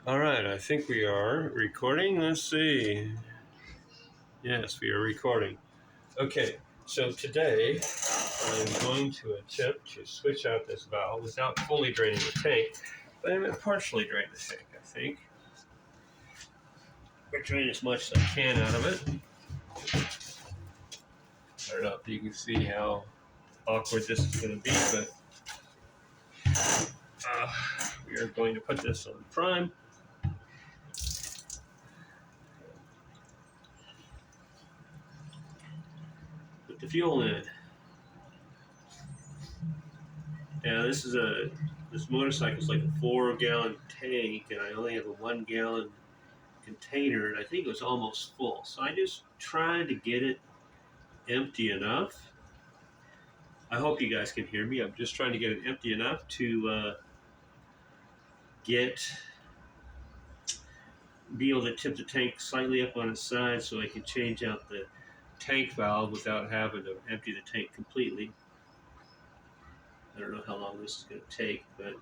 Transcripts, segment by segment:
All right, I think we are recording. Let's see. Yes, we are recording. Okay, so today I'm going to attempt to switch out this valve without fully draining the tank, but I'm going to partially drain the tank, I think. I'm going to drain as much as I can out of it. I don't know if you can see how awkward this is going to be, but we are going to put this on prime. Put the fuel in. Now this motorcycle is like a 4-gallon tank, and I only have a 1-gallon container, and I think it was almost full. So I just tried to get it empty enough. I hope you guys can hear me. I'm just trying to get it empty enough to be able to tip the tank slightly up on its side so I can change out the tank valve without having to empty the tank completely. I don't know how long this is going to take, but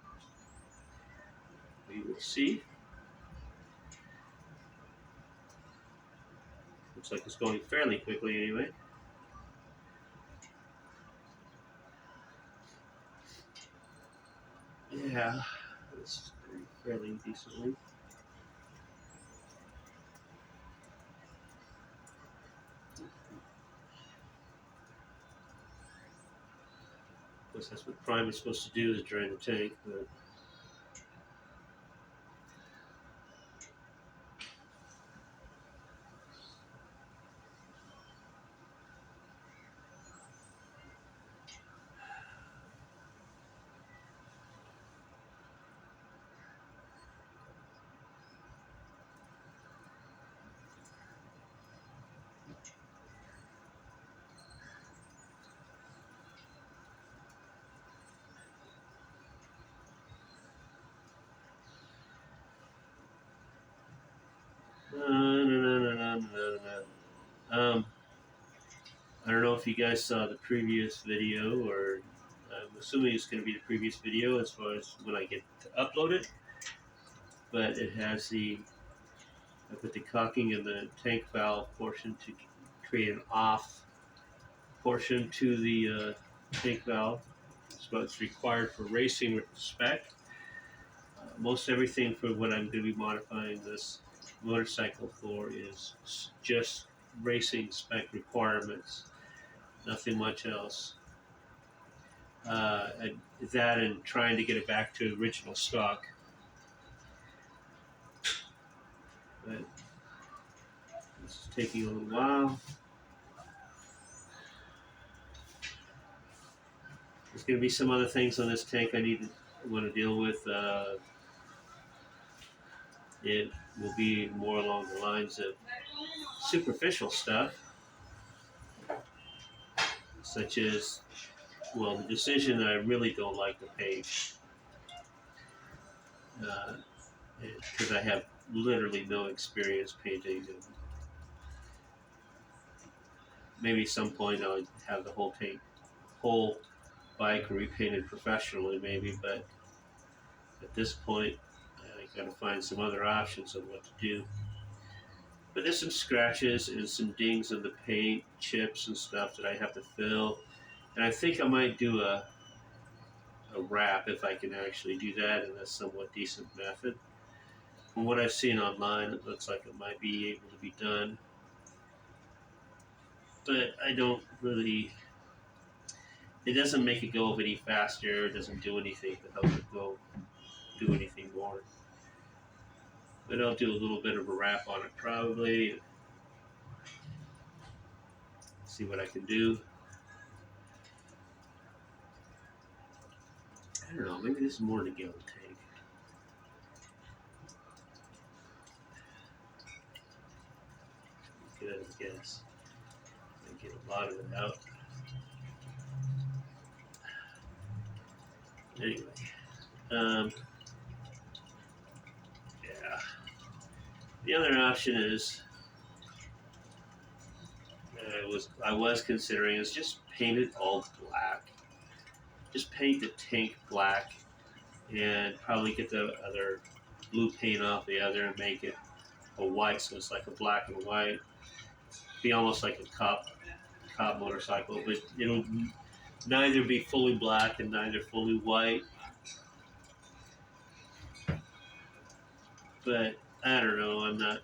we will see. Looks like it's going fairly quickly anyway. Yeah, this is going fairly decently. Of course, that's what prime is supposed to do, is drain the tank, but no. I don't know if you guys saw the previous video, or I'm assuming it's going to be the previous video as far as when I get to upload it. But it has I put the caulking in the tank valve portion to create an off portion to the tank valve. It's what's required for racing with the spec. Most everything for what I'm going to be modifying this motorcycle for is just racing spec requirements, nothing much else. That and trying to get it back to original stock. But this is taking a little while. There's going to be some other things on this tank I want to deal with. It will be more along the lines of superficial stuff, such as, well, the decision that I really don't like to paint, because I have literally no experience painting, and maybe some point I'll have the whole bike repainted professionally, maybe, but at this point, I got to find some other options on what to do. But there's some scratches and some dings in the paint, chips and stuff that I have to fill. And I think I might do a wrap if I can actually do that in a somewhat decent method. From what I've seen online, it looks like it might be able to be done. But I don't really. It doesn't make it go any faster. It doesn't do anything to help it go do anything more. But I'll do a little bit of a wrap on it probably. See what I can do. I don't know. Maybe this is more than a gallon tank. Good, I guess. I get a lot of it out. Anyway, um, yeah. The other option is I was considering is just paint it all black. Just paint the tank black, and probably get the other blue paint off the other and make it a white, so it's like a black and white. Be almost like a cop motorcycle, but it'll neither be fully black and neither fully white. But I don't know. I'm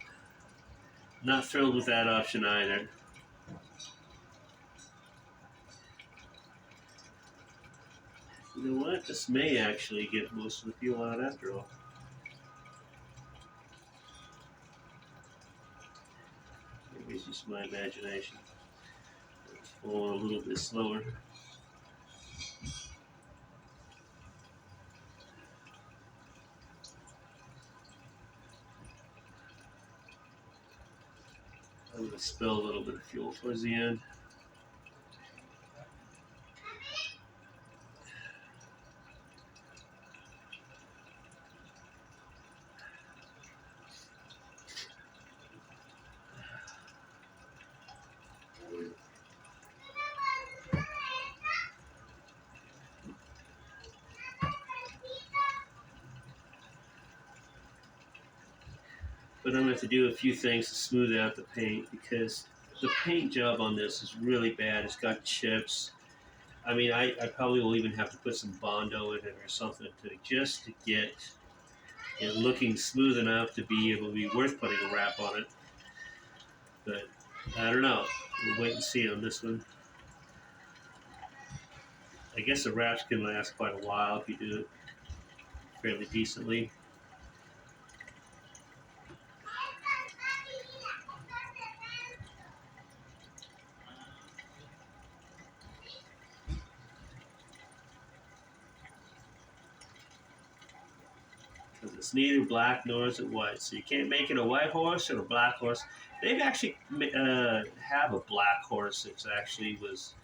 not thrilled with that option either. You know what? This may actually get most of the fuel out after all. Maybe it's just my imagination. It's flowing a little bit slower. I'm going to spill a little bit of fuel towards the end. But I'm going to have to do a few things to smooth out the paint because the paint job on this is really bad. It's got chips. I mean, I probably will even have to put some Bondo in it or something just to get it looking smooth enough to be able to be worth putting a wrap on it. But I don't know. We'll wait and see on this one. I guess the wraps can last quite a while if you do it fairly decently. Because it's neither black nor is it white. So you can't make it a white horse or a black horse. They've actually have a black horse that actually was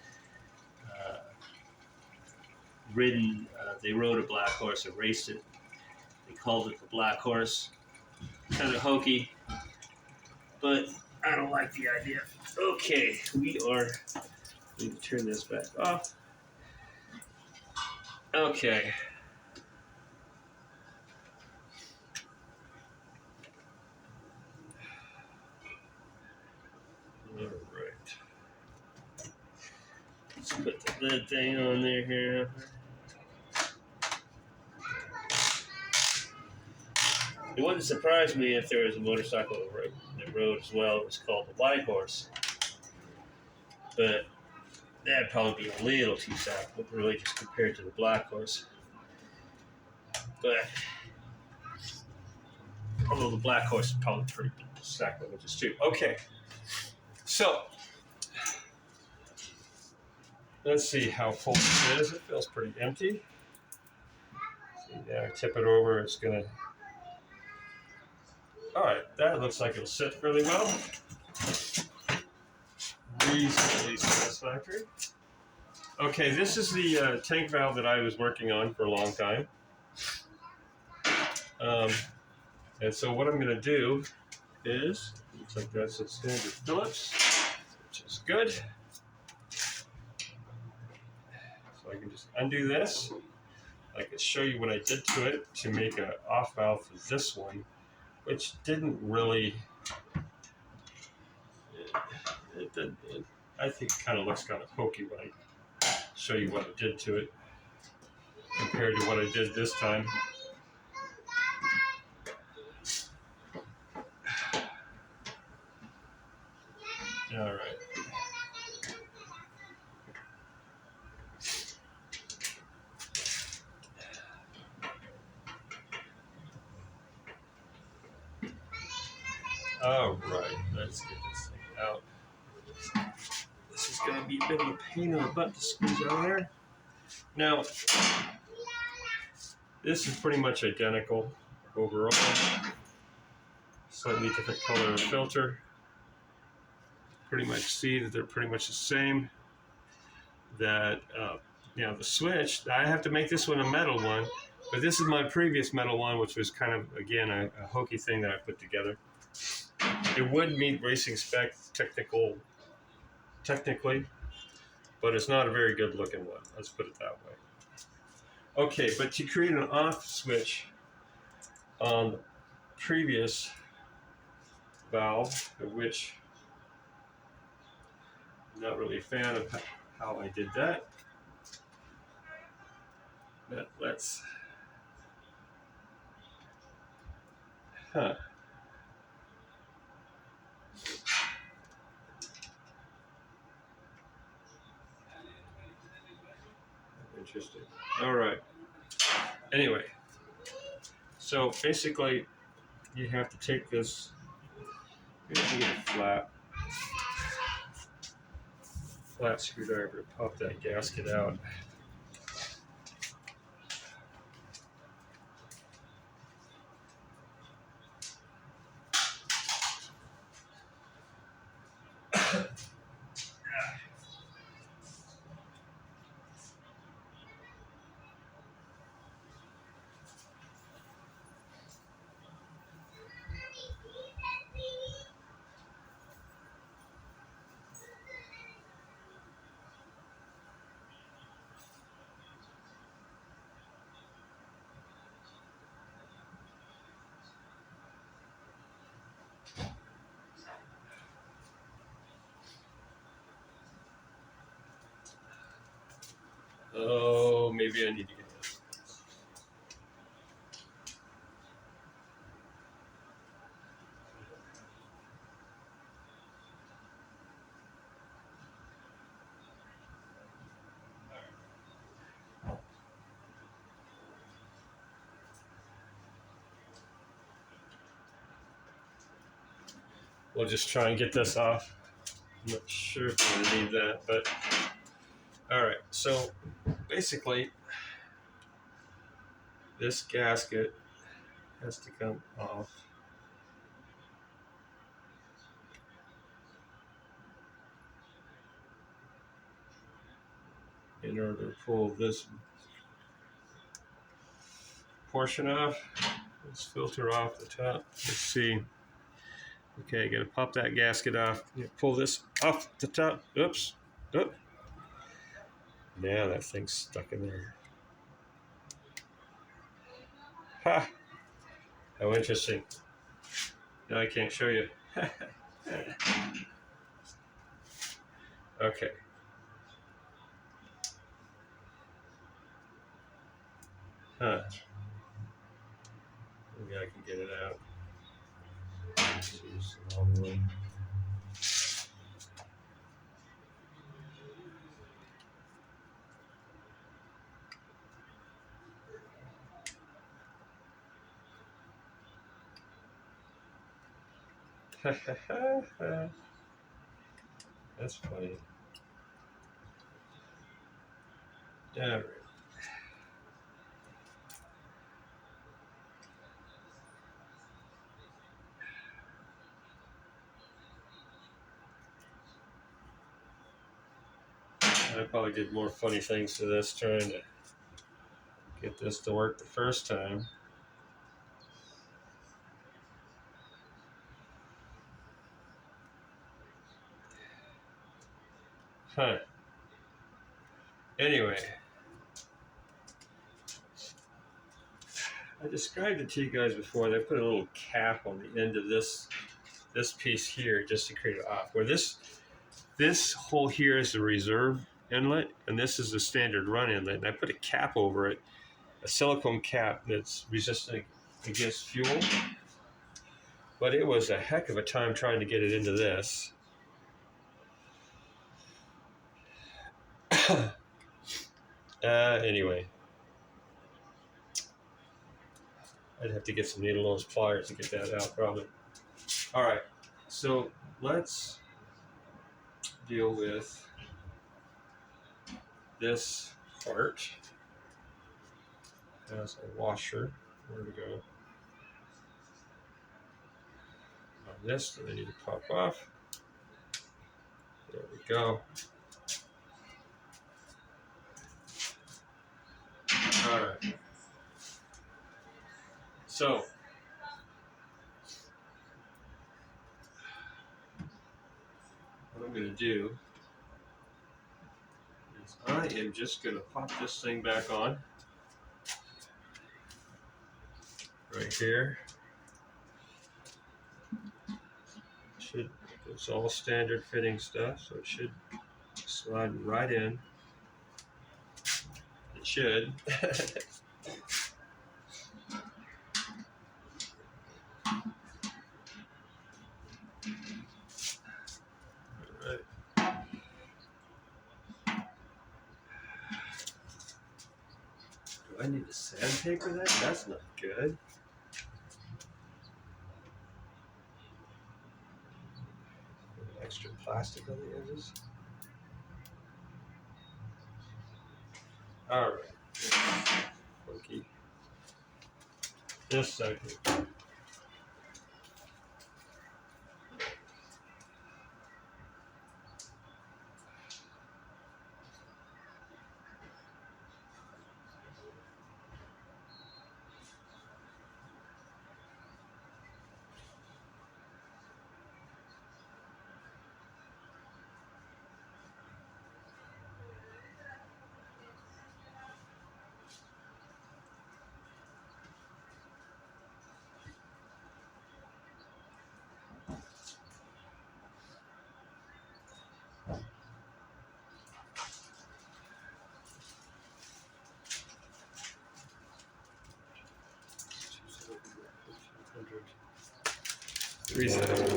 ridden. They rode a black horse and raced it. They called it the Black Horse. Kind of hokey, but I don't like the idea. Okay, we are going to turn this back off. Okay. All right. Let's put the lid thing on there here. It wouldn't surprise me if there was a motorcycle that rode as well. It was called the White Horse. But that'd probably be a little too sacrilegious compared to the Black Horse. But although the Black Horse is probably pretty sacrilegious too. Okay, so let's see how full it is. It feels pretty empty. See, there, tip it over. It's gonna. All right, that looks like it'll sit really well. Reasonably satisfactory. Okay, this is the tank valve that I was working on for a long time. And so what I'm going to do is, looks like that's a standard Phillips, which is good. So I can just undo this. I can show you what I did to it to make an off valve for this one, which didn't really, I think it kind of looks kind of hokey when I show you what I did to it compared to what I did this time. All right. All right, let's get this thing out. This is going to be a bit of a pain in the butt to squeeze out of there. Now, this is pretty much identical overall. Slightly different color of filter. Pretty much see that they're pretty much the same. That, the switch, I have to make this one a metal one, but this is my previous metal one, which was kind of, again, a hokey thing that I put together. It would meet racing spec technically, but it's not a very good looking one. Let's put it that way. Okay, but to create an off switch, on the previous valve, of which I'm not really a fan of how I did that. But let's, interesting. All right. Anyway, so basically, you have to take this. You have to get a flat screwdriver to pop that gasket out. Oh, maybe I need to get this. We'll just try and get this off. I'm not sure if I'm gonna need that, but all right. So basically, this gasket has to come off in order to pull this portion off. Let's filter off the top. Let's see. Okay, gotta pop that gasket off. Pull this off the top. Oops. Oop. Now that thing's stuck in there. Ha! How interesting. Now I can't show you. Okay. Huh. Maybe I can get it out. It's a long one. That's funny. All right. I probably did more funny things to this trying to get this to work the first time. Huh. Anyway, I described it to you guys before. They put a little cap on the end of this piece here just to create it off. Where this hole here is the reserve inlet, and this is the standard run inlet. And I put a cap over it, a silicone cap that's resistant against fuel. But it was a heck of a time trying to get it into this. Anyway, I'd have to get some needle nose pliers to get that out probably. All right, so let's deal with this part. It has a washer. Where to go? On this that I need to pop off. There we go. All right. So what I'm going to do is I am just going to pop this thing back on right here. It's all standard fitting stuff, so it should slide right in. It should. Alright. Do I need to sandpaper that? That's not good. Extra plastic on the edges. Alright. Funky. Just a second.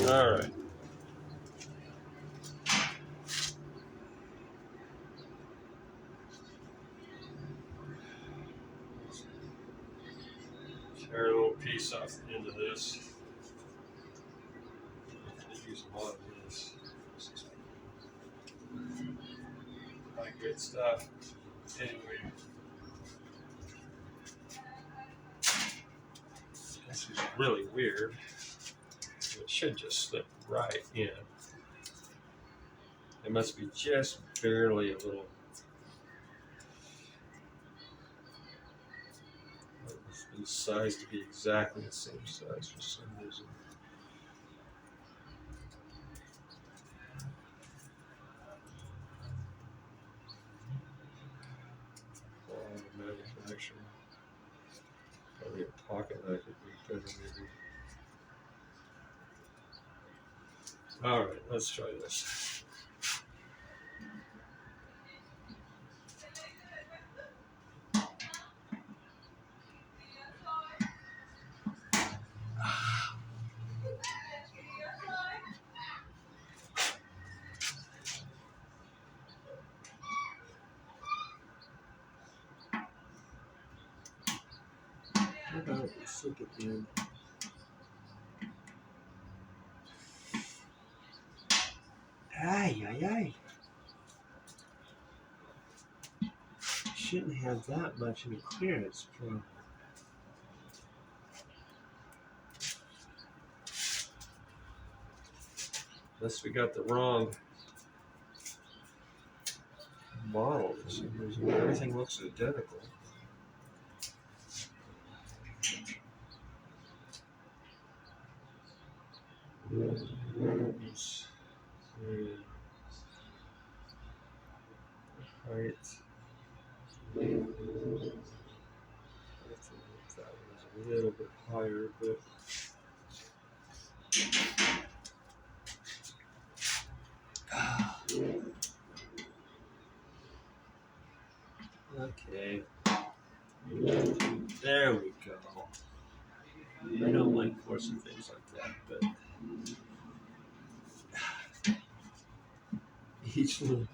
Alright. Tear a little piece off the end of this. I use a lot of this. Like good stuff. Anyway. This is really weird. It should just slip right in. It must be just barely a little. It's sized to be exactly the same size for some reason. Manufacturer. Probably a pocket knife would be better, maybe. Alright, let's try this. How about we slip it in? Ay, ay, ay. Shouldn't have that much in the clearance for. Unless we got the wrong model for some reason. Everything looks identical. Oops. Height. I think that was a little bit higher, but okay. There we go. I don't like forcing things like that, but each little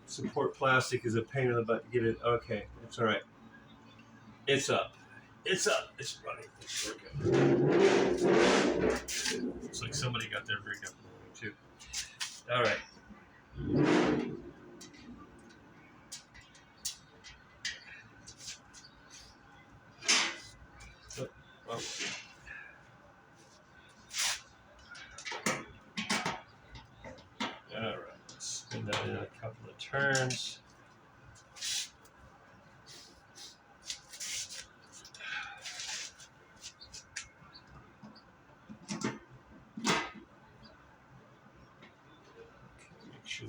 support plastic is a pain in the butt to get it. Okay, it's all right. It's up. It's up. It's running. It's working. Looks like somebody got their rig up too. All right. Oh. All right. Let's spin that in a couple of turns.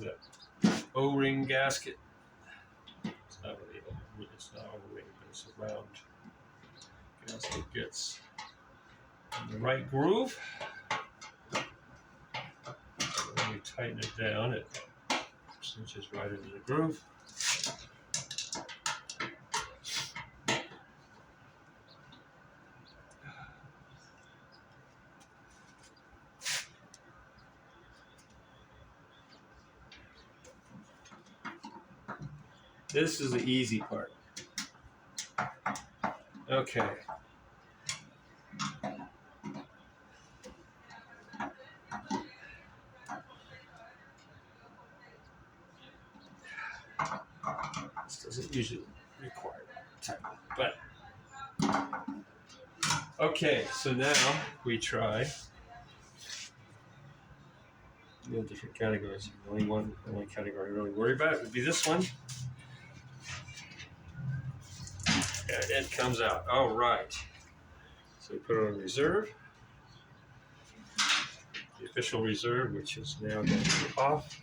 That O-ring gasket. It's not really O-ring, it's not O-ring, but it's a round gasket. so it gets in the right groove. When we tighten it down, it cinches right into the groove. This is the easy part. Okay. This doesn't usually require time, but okay. So now we try different categories. The only category I really worry about would be this one, and it comes out. All right. So we put it on reserve. The official reserve, which is now going to be off,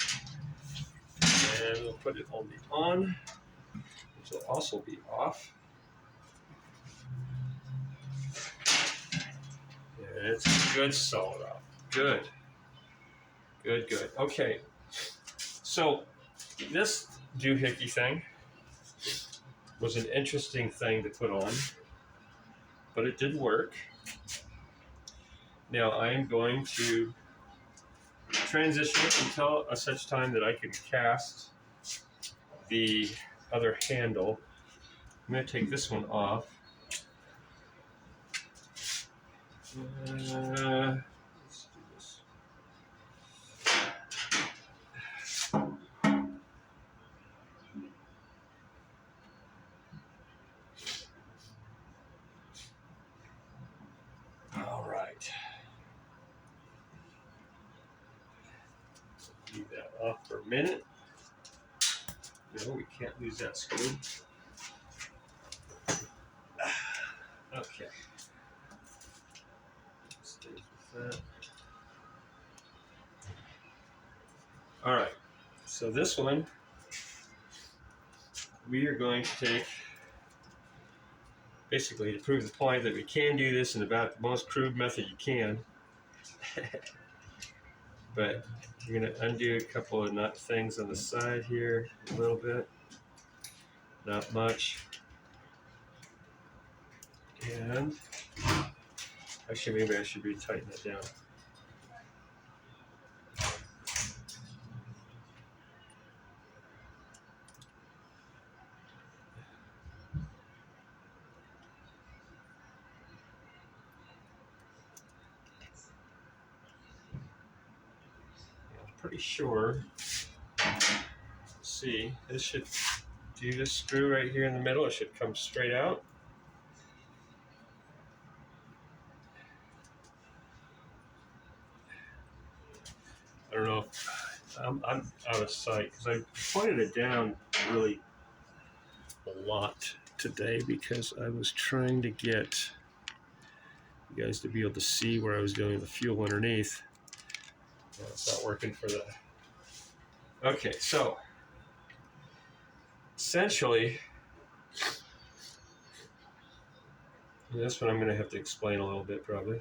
and we'll put it on the on, which will also be off. And it's a good solid off. Good. Good, good. Okay. So this doohickey thing was an interesting thing to put on, but it did work. Now I'm going to transition it until such time that I can cast the other handle. I'm going to take this one off. Let's do this. All right. Leave that off for a minute. No, we can't lose that screw. Okay. Stays with that. All right. So this one, we are going to take, basically to prove the point that we can do this in about the most crude method you can. But you're going to undo a couple of nut things on the side here a little bit. Not much. And actually, maybe I should tighten it down. I'm pretty sure. Let's see, this should do this screw right here in the middle. It should come straight out. I don't know if I'm out of sight because I pointed it down really a lot today because I was trying to get you guys to be able to see where I was doing the fuel underneath. Well, it's not working for the... Okay, so essentially, this one I'm going to have to explain a little bit probably.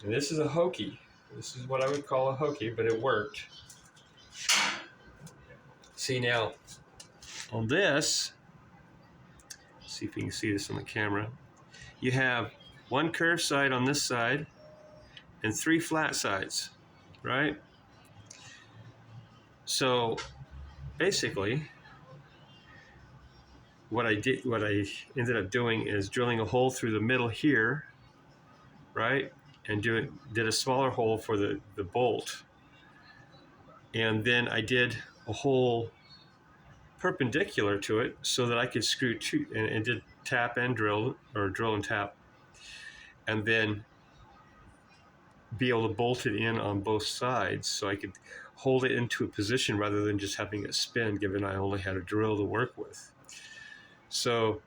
And this is a hokey. This is what I would call a hokey, but it worked. See now, on this, see if you can see this on the camera, you have one curved side on this side and 3 flat sides, right? So basically, what I ended up doing is drilling a hole through the middle here, right? And did a smaller hole for the bolt. And then I did a hole perpendicular to it so that I could screw two, and did tap and drill, or drill and tap, and then be able to bolt it in on both sides so I could hold it into a position rather than just having it spin, given I only had a drill to work with. So,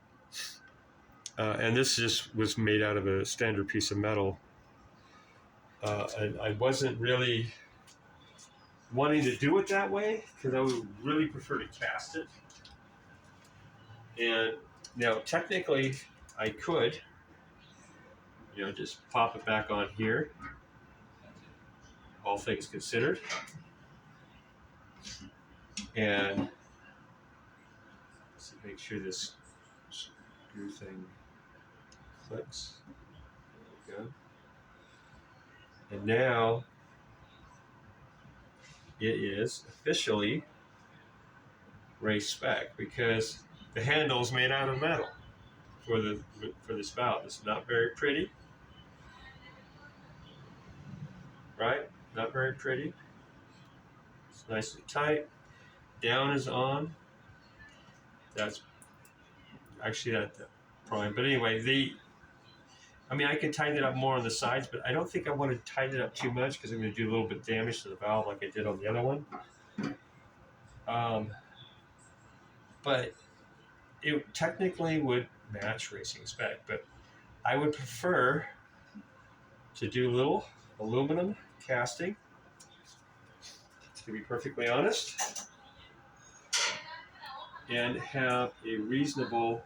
and this just was made out of a standard piece of metal. And I wasn't really wanting to do it that way because I would really prefer to cast it. And now technically I could, You know, just pop it back on here, all things considered. And let's make sure this screw thing clicks. There we go. And now it is officially race spec because the handle is made out of metal for the spout. It's not very pretty, right? Not very pretty. It's nice and tight. Down is on. That's actually that prime. But anyway, I can tighten it up more on the sides, but I don't think I want to tighten it up too much because I'm going to do a little bit of damage to the valve like I did on the other one. But it technically would match racing spec, but I would prefer to do a little aluminum casting, to be perfectly honest, and have a reasonable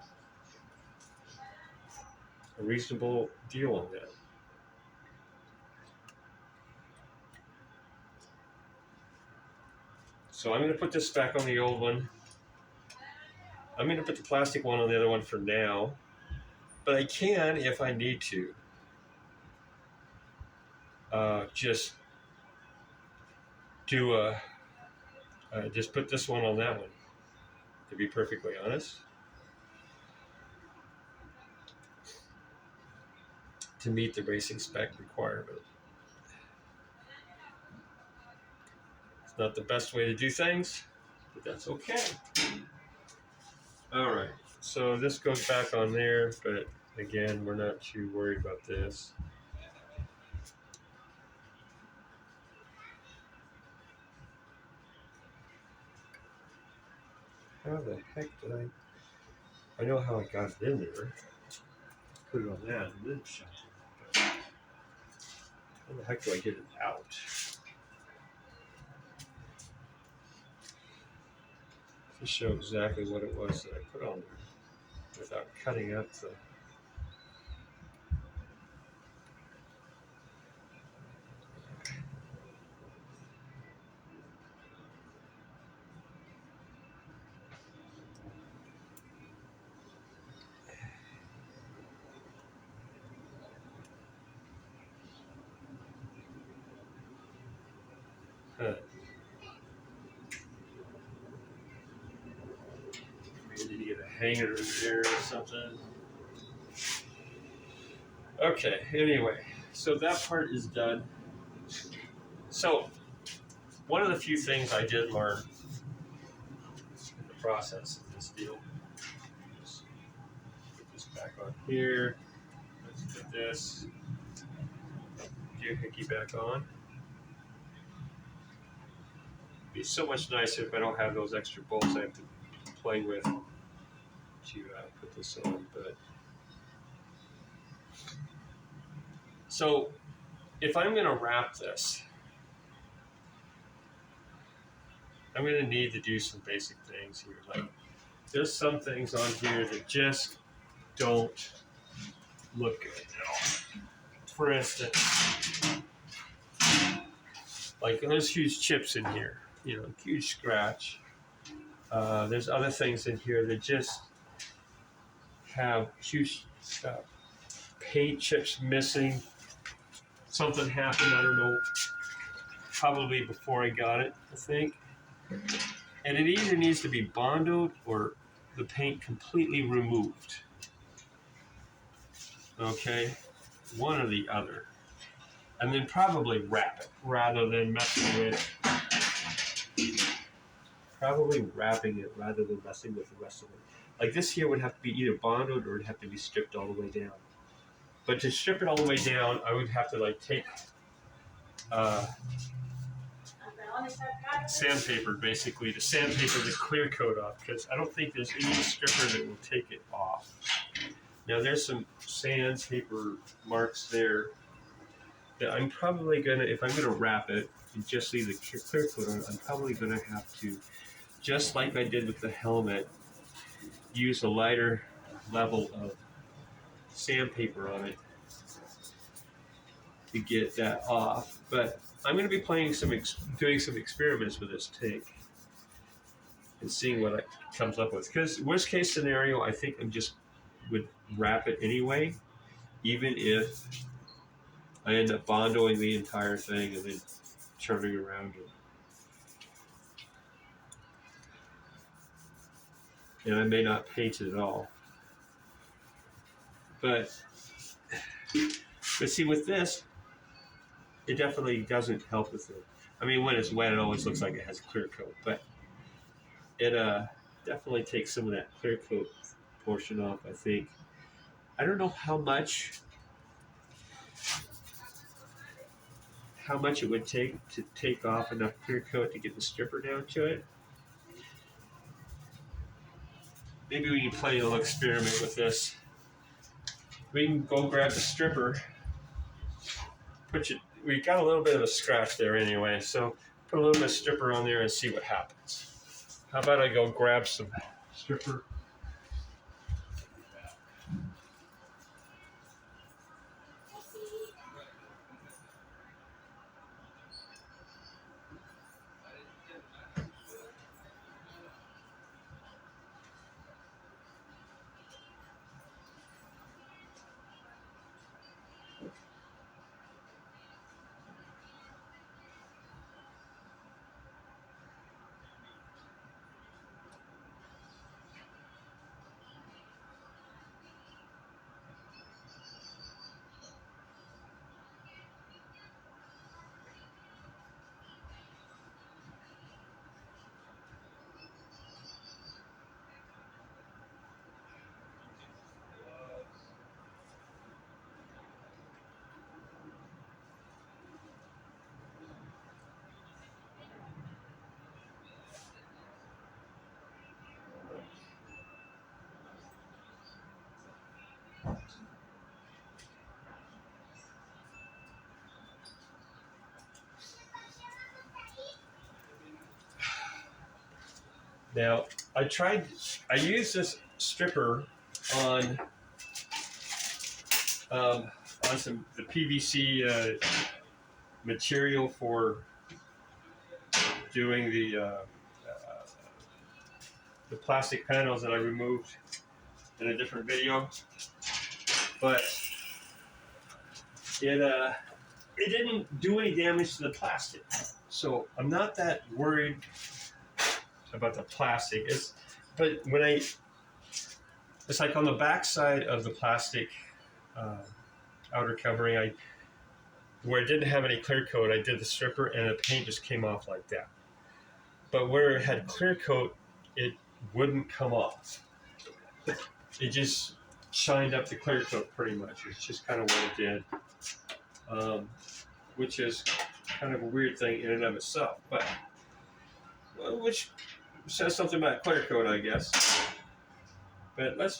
deal on that. So I'm going to put this back on the old one. I'm going to put the plastic one on the other one for now, but I can, if I need to, just do just put this one on that one, to be perfectly honest, to meet the racing spec requirement. It's not the best way to do things, but that's okay. All right, so this goes back on there, but again, we're not too worried about this. How the heck did I know how I got it in there. Put it on that and then shut it. How the heck do I get it out? To show exactly what it was that I put on there without cutting up the. Maybe get a hanger in there or something. Okay, anyway, so that part is done. So, one of the few things I did learn in the process of this deal, just put this back on here, let's put this doohickey back on. It'd be so much nicer if I don't have those extra bolts I have to play with to put this on, but so if I'm going to wrap this, I'm going to need to do some basic things here. Like, there's some things on here that just don't look good now. For instance, like there's huge chips in here, huge scratch. There's other things in here that just have huge paint chips missing. Something happened, I don't know, probably before I got it, I think. And it either needs to be bondoed or the paint completely removed. Okay, one or the other. And then probably wrap it rather than messing with. Probably wrapping it rather than messing with the rest of it. Like this here would have to be either bondoed or it'd have to be stripped all the way down. But to strip it all the way down, I would have to like take sandpaper basically to sandpaper the clear coat off, because I don't think there's any stripper that will take it off. Now there's some sandpaper marks there that I'm probably gonna, if I'm gonna wrap it and just leave the clear coat on, I'm probably gonna have to, just like I did with the helmet, use a lighter level of sandpaper on it to get that off. But I'm going to be doing some experiments with this tank and seeing what it comes up with. Because worst case scenario, I think I'm just would wrap it anyway, even if I end up bondoing the entire thing and then turning around and I may not paint it at all. But see, with this, it definitely doesn't help with it. I mean, when it's wet, it always looks like it has a clear coat, but it definitely takes some of that clear coat portion off, I think. I don't know how much it would take to take off enough clear coat to get the stripper down to it. Maybe we can play a little experiment with this. We can go grab the stripper, we got a little bit of a scratch there anyway, so put a little bit of stripper on there and see what happens. How about I go grab some stripper? Now, I used this stripper on the PVC material for doing the plastic panels that I removed in a different video, but it didn't do any damage to the plastic, so I'm not that worried about the plastic. It's like on the back side of the plastic outer covering, where it didn't have any clear coat, I did the stripper and the paint just came off like that. But where it had clear coat, it wouldn't come off. It just shined up the clear coat pretty much. It's just kind of what it did, which is kind of a weird thing in and of itself, but which says something about clear coat, I guess. But let's